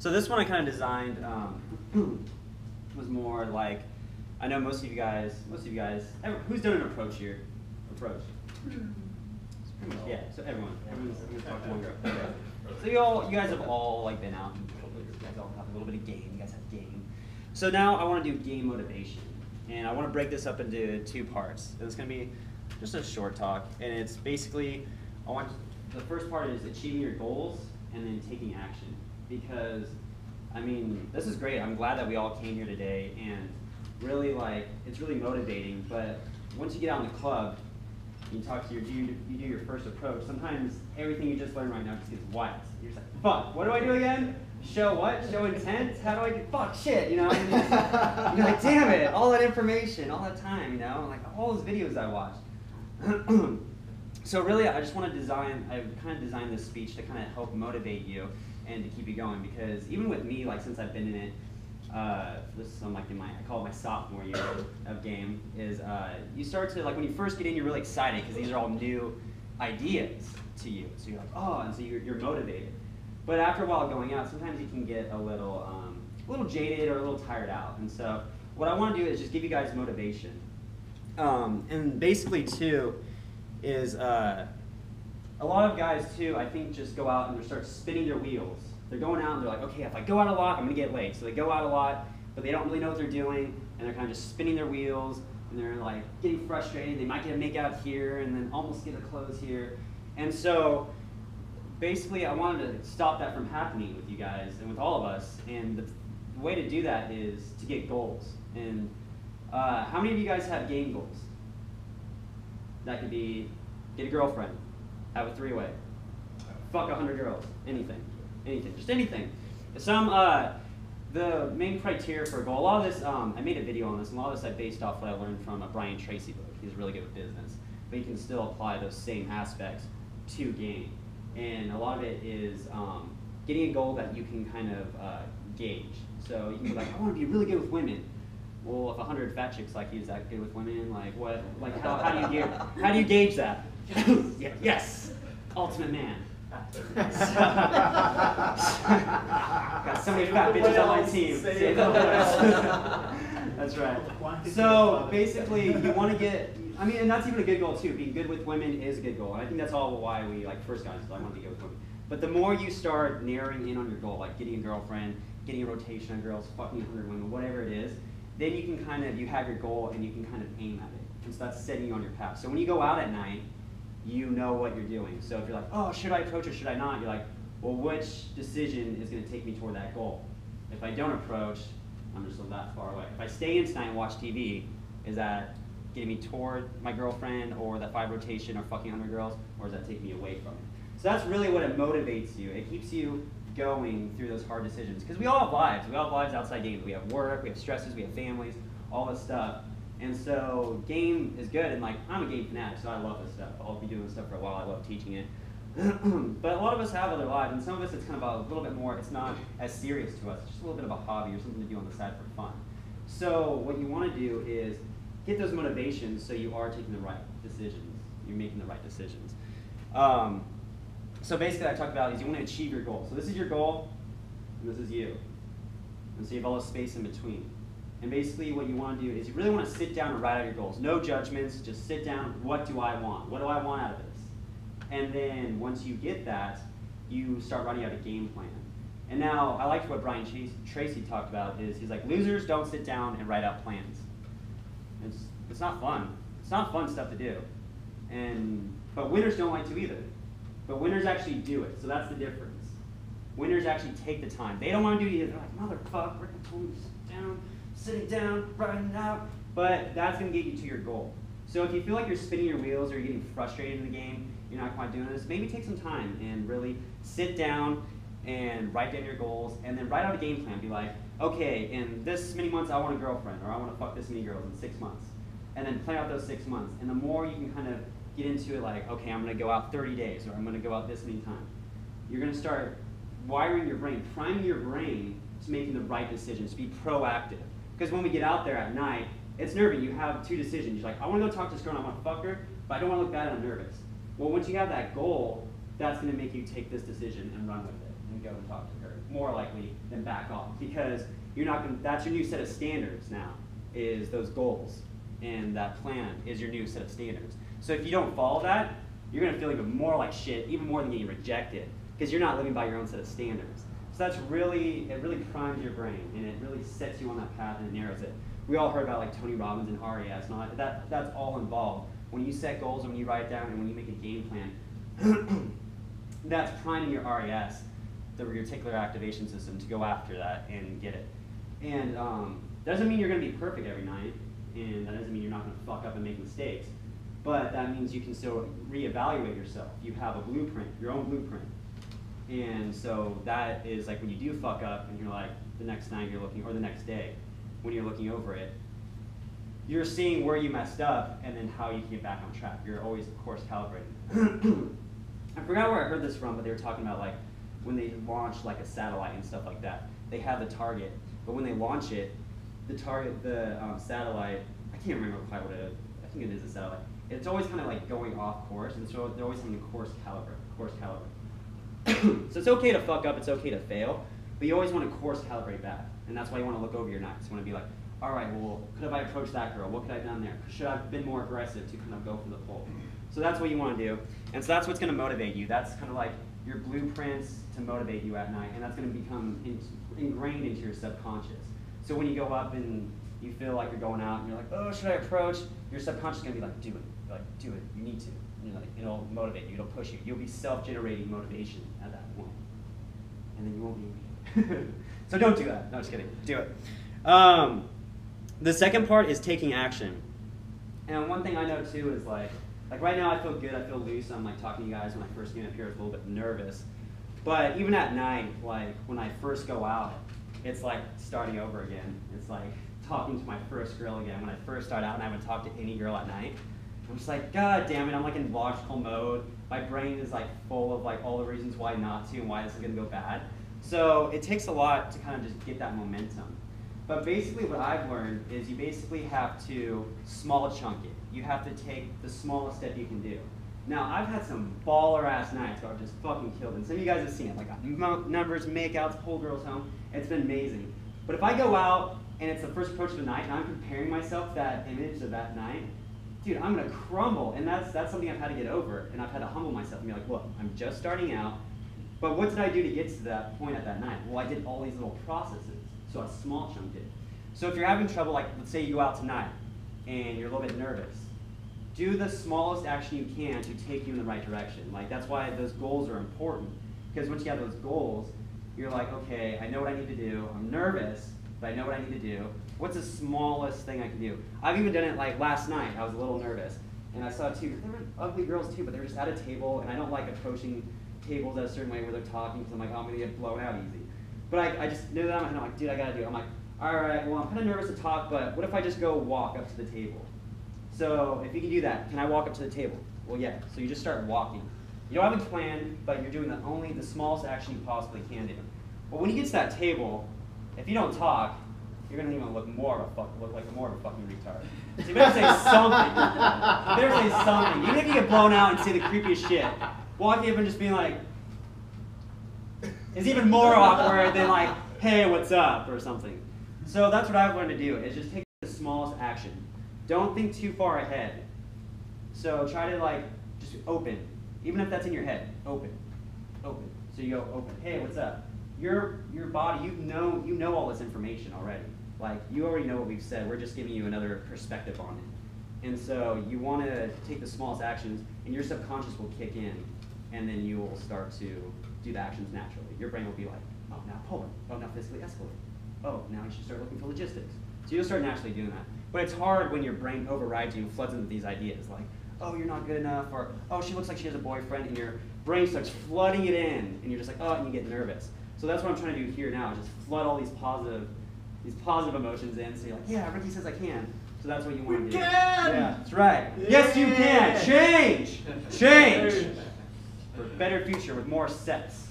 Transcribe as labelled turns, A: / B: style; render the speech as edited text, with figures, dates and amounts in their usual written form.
A: So this one I kind of designed was more like, I know most of you guys, who's done an approach here? Approach. Yeah, so everyone's talked to one girl. Okay. So you guys have all like been out, and you guys all have a little bit of game. You guys have game. So now I want to do game motivation, and I want to break this up into 2 parts. And it's going to be just a short talk, and it's basically the first part is achieving your goals and then taking action. Because I mean, this is great. I'm glad that we all came here today, and really like it's really motivating. But once you get out in the club, you talk to you do your first approach. Sometimes everything you just learned right now just gets wild. You're just like, fuck, what do I do again? Show what? Show intent? How do I do? Fuck, shit, you know? And you're like, damn it, all that information, all that time, you know? Like all those videos I watched. So really, I just want to I kind of designed this speech to kind of help motivate you and to keep you going. Because even with me, like since I've been in it, this is like I call it my sophomore year of game, is you start to, like when you first get in, you're really excited because these are all new ideas to you. So you're like, oh, and so you're motivated. But after a while going out, sometimes you can get a little jaded or a little tired out. And so what I want to do is just give you guys motivation. And basically too, is a lot of guys too, I think, just go out and they start spinning their wheels. They're going out and they're like, okay, if I go out a lot, I'm going to get late. So they go out a lot, but they don't really know what they're doing, and they're kind of just spinning their wheels, and they're like getting frustrated. They might get a make out here, and then almost get a close here. And so basically I wanted to stop that from happening with you guys and with all of us. And the way to do that is to get goals. And how many of you guys have game goals? That could be get a girlfriend, have a 3-way, fuck 100 girls, anything, just anything. Some, the main criteria for a goal, a lot of this, I made a video on this, and a lot of this I based off what I learned from a Brian Tracy book. He's really good with business, but you can still apply those same aspects to game. And a lot of it is getting a goal that you can kind of gauge. So you can be like, I want to be really good with women. Well, if 100 fat chicks like you is that good with women, like what? Like how do you gauge that? Yeah, yes, ultimate man. Got so many fat bitches on my team. That's right. So basically, you want to get. I mean, and that's even a good goal too. Being good with women is a good goal, and I think that's all why we first got into it. I want to be good with women. But the more you start narrowing in on your goal, like getting a girlfriend, getting a rotation of girls, fucking 100 women, whatever it is. Then you can kind of, you have your goal and you can kind of aim at it. And so that's setting you on your path. So when you go out at night, you know what you're doing. So if you're like, oh, should I approach or should I not? You're like, well, which decision is going to take me toward that goal? If I don't approach, I'm just that far away. If I stay in tonight and watch TV, is that getting me toward my girlfriend or that 5 rotation or fucking 100 girls, or does that take me away from it? So that's really what it motivates you. It keeps you going through those hard decisions. Because we all have lives. We all have lives outside games. We have work, we have stresses, we have families, all this stuff. And so game is good, and like I'm a game fanatic, so I love this stuff. I'll be doing this stuff for a while. I love teaching it. But a lot of us have other lives, and some of us it's kind of a little bit more, it's not as serious to us. It's just a little bit of a hobby or something to do on the side for fun. So what you want to do is get those motivations so you are taking the right decisions. You're making the right decisions. So basically I talked about is you want to achieve your goal. So this is your goal, and this is you. And so you have all this space in between. And basically what you want to do is you really want to sit down and write out your goals. No judgments, just sit down, what do I want? What do I want out of this? And then once you get that, you start writing out a game plan. And now I liked what Brian Tracy talked about is he's like, losers don't sit down and write out plans. It's not fun. It's not fun stuff to do. But winners don't like to either. But winners actually do it, so that's the difference. Winners actually take the time. They don't want to do it either. They're like, motherfucker, we're going to sit down, sitting down, writing it out. But that's going to get you to your goal. So if you feel like you're spinning your wheels or you're getting frustrated in the game, you're not quite doing this, maybe take some time and really sit down and write down your goals and then write out a game plan. Be like, okay, in this many months I want a girlfriend, or I want to fuck this many girls in 6 months. And then plan out those 6 months. And the more you can kind of get into it like, okay, I'm going to go out 30 days, or I'm going to go out this many times. You're going to start wiring your brain, priming your brain to making the right decisions, to be proactive. Because when we get out there at night, it's nervy. You have 2 decisions. You're like, I want to go talk to this girl and I want to fuck her, but I don't want to look bad and I'm nervous. Well, once you have that goal, that's going to make you take this decision and run with it and go and talk to her. more likely than back off, because you're not gonna, that's your new set of standards now, is those goals, and that plan is your new set of standards. So if you don't follow that, you're gonna feel even more like shit, even more than getting rejected, because you're not living by your own set of standards. So that's really, it really primes your brain, and it really sets you on that path and it narrows it. We all heard about like Tony Robbins and RES and all that. That's all involved. When you set goals and when you write it down and when you make a game plan, that's priming your RES, the reticular activation system, to go after that and get it. And doesn't mean you're going to be perfect every night, and that doesn't mean you're not going to fuck up and make mistakes. But that means you can still reevaluate yourself. You have a blueprint, your own blueprint. And so that is like when you do fuck up and you're like, the next night you're looking, or the next day when you're looking over it, you're seeing where you messed up and then how you can get back on track. You're always course calibrating. I forgot where I heard this from, but they were talking about like when they launch like a satellite and stuff like that. They have the target, but when they launch it, the satellite, I can't remember quite what it is. I think it is a satellite. It's always kind of like going off course, and so they're always having to course calibrate. So it's okay to fuck up, it's okay to fail, but you always want to course calibrate back. And that's why you want to look over your nights. You want to be like, all right, well, could I approached that girl? What could I have done there? Should I have been more aggressive to kind of go for the pole? So that's what you want to do. And so that's what's going to motivate you. That's kind of like your blueprints to motivate you at night. And that's going to become ingrained into your subconscious. So when you go up and you feel like you're going out and you're like, oh, should I approach? Your subconscious is going to be like, do it. You're like, do it. You need to. You know, like, it'll motivate you. It'll push you. You'll be self-generating motivation at that point. And then you won't be. So don't do that. No, just kidding. Do it. The second part is taking action. And one thing I know too is like right now I feel good, I feel loose. I'm like talking to you guys. When I first came up here, I was a little bit nervous. But even at night, like when I first go out, it's like starting over again. It's like talking to my first girl again. When I first start out and I haven't talked to any girl at night, I'm just like, God damn it, I'm like in logical mode. My brain is like full of like all the reasons why not to and why this is gonna go bad. So it takes a lot to kind of just get that momentum. But basically what I've learned is you basically have to small chunk it. You have to take the smallest step you can do. Now, I've had some baller-ass nights where I've just fucking killed it. And some of you guys have seen it, like numbers, makeouts, pull girls home. It's been amazing. But if I go out and it's the first approach of the night and I'm comparing myself to that image of that night, dude, I'm gonna crumble. And that's something I've had to get over. And I've had to humble myself and be like, look, I'm just starting out. But what did I do to get to that point at that night? Well, I did all these little processes. So I small chunked it. So if you're having trouble, like let's say you go out tonight and you're a little bit nervous, do the smallest action you can to take you in the right direction. Like that's why those goals are important. Because once you have those goals, you're like, okay, I know what I need to do. I'm nervous, but I know what I need to do. What's the smallest thing I can do? I've even done it like last night. I was a little nervous. And I saw two, they were ugly girls too, but they were just at a table, and I don't like approaching tables a certain way where they're talking, because I'm like, oh, I'm gonna get blown out easy. But I just knew that, and I'm like, dude, I gotta do it. I'm like, all right, well, I'm kind of nervous to talk, but what if I just go walk up to the table? So if you can do that, can I walk up to the table? Well, yeah. So you just start walking. You don't have a plan, but you're doing only the smallest action you possibly can do. But when you get to that table, if you don't talk, you're gonna even look like more of a fucking retard. So you better say something. You better say something. Even if you get blown out and say the creepiest shit, walking up and just being like, is even more awkward than like, hey, what's up, or something. So that's what I've learned to do, is just take the smallest action. Don't think too far ahead. So try to like, just open. Even if that's in your head, open. Open. So you go open. Hey, what's up? Your body, you know all this information already. Like, you already know what we've said. We're just giving you another perspective on it. And so you want to take the smallest actions, and your subconscious will kick in, and then you will start to do the actions naturally. Your brain will be like, oh, now pull it. Oh, now physically escalate. Oh, now you should start looking for logistics. So you'll start naturally doing that. But it's hard when your brain overrides you and floods into these ideas, like, oh, you're not good enough, or oh, she looks like she has a boyfriend, and your brain starts flooding it in, and you're just like, oh, and you get nervous. So that's what I'm trying to do here now, is just flood all these positive emotions in, so you're like, yeah, Ricky says I can. So that's what you want to do. Yeah, that's right. Yeah. Yes, you can. Change. Change. For a better future with more sex.